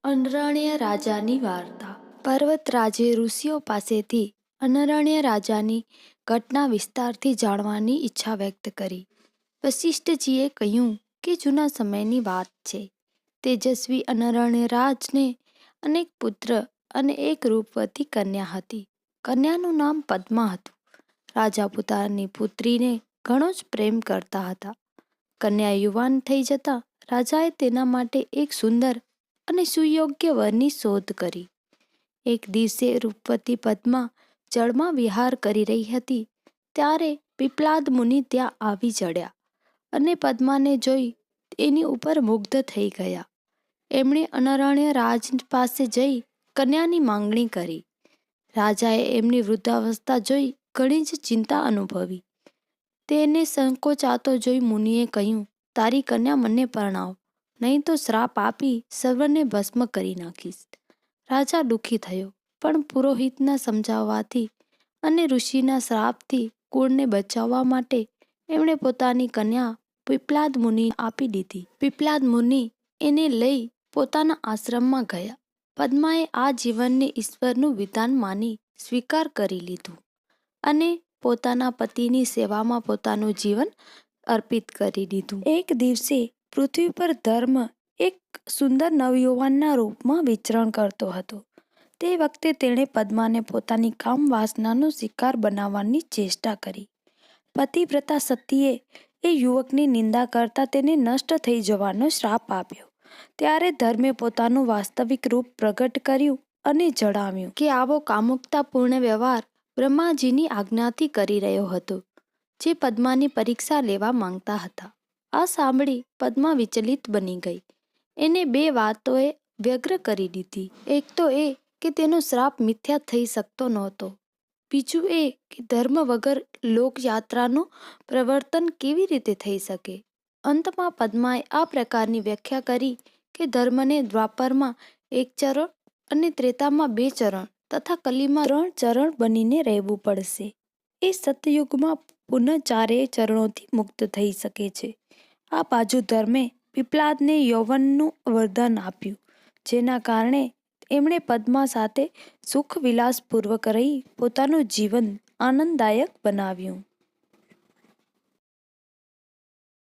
અનરણ્ય રાજાની વાર્તા. પર્વતરાજે ઋષિઓ પાસેથી અનરણ્ય રાજાની ઘટના વિસ્તારથી જાણવાની ઈચ્છા વ્યક્ત કરી. વશિષ્ઠજીએ કહ્યું કે જૂના સમયની વાત છે. તેજસ્વી અનરણ્ય રાજને અનેક પુત્ર અને એક રૂપવતી કન્યા હતી. કન્યાનું નામ પદ્મા હતું. રાજા પોતાની પુત્રીને ઘણો જ પ્રેમ કરતા હતા. કન્યા યુવાન થઈ જતા રાજાએ તેના માટે એક સુંદર અને સુયોગ્ય વરની શોધ કરી. એક દિવસે રૂપવતી પદ્મા જળમાં વિહાર કરી રહી હતી ત્યારે પીપલાદ મુનિ ત્યાં આવી ચડ્યા અને પદ્માને જોઈ એની ઉપર મુગ્ધ થઈ ગયા. એમણે અનરણ્ય રાજ પાસે જઈ કન્યાની માંગણી કરી. રાજાએ એમની વૃદ્ધાવસ્થા જોઈ ઘણી જ ચિંતા અનુભવી. તેને સંકોચાતો જોઈ મુનિએ કહ્યું, તારી કન્યા મને પરણાવ, નહીં તો શ્રાપ આપી સર્વને ભસ્મ કરી નાખીશ. રાજા દુઃખી થયો, પણ પુરોહિતના સમજાવવાથી અને ઋષિના શ્રાપથી કુળને બચાવવા માટે એમણે પોતાની કન્યા પીપલાદ મુનિ આપી દીધી. પીપલાદ મુનિ એને લઈ પોતાના આશ્રમમાં ગયા. પદ્માએ આ જીવનને ઈશ્વરનું વિધાન માની સ્વીકાર કરી લીધું અને પોતાના પતિની સેવામાં પોતાનું જીવન અર્પિત કરી દીધું. એક દિવસે પૃથ્વી પર ધર્મ એક સુંદર નવયુવાનના રૂપમાં વિચરણ કરતો હતો. તે વખતે તેણે પદ્માને પોતાની કામ વાસનાનો શિકાર બનાવવાની ચેષ્ટા કરી. પતિવ્રતા સતીએ એ યુવકની નિંદા કરતા તેને નષ્ટ થઈ જવાનો શ્રાપ આપ્યો. ત્યારે ધર્મે પોતાનું વાસ્તવિક રૂપ પ્રગટ કર્યું અને જણાવ્યું કે આવો કામુકતાપૂર્ણ વ્યવહાર બ્રહ્માજીની આજ્ઞાથી કરી રહ્યો હતો, જે પદ્માની પરીક્ષા લેવા માંગતા હતા. આ સાંભળી પદ્મા વિચલિત બની ગઈ. એને બે વાતોએ વ્યગ્ર કરી દીધી. એક તો એ કે તેનો શ્રાપ મિથ્યા થઈ શકતો નહોતો. બીજું એ કે ધર્મ વગર લોકયાત્રાનું પ્રવર્તન કેવી રીતે થઈ શકે. અંતમાં પદ્માએ આ પ્રકારની વ્યાખ્યા કરી કે ધર્મને દ્વાપરમાં એક ચરણ અને ત્રેતામાં 2 ચરણ તથા કલીમાં 3 ચરણ બનીને રહેવું પડશે. એ સતયુગમાં પુનઃ 4 ચરણોથી મુક્ત થઈ શકે છે. આ બાજુ ધર્મે પીપલાદને યૌવનનું વરદાન આપ્યું, જેના કારણે એમણે પદ્મા સાથે સુખ વિલાસપૂર્વક રહી પોતાનું જીવન આનંદદાયક બનાવ્યું.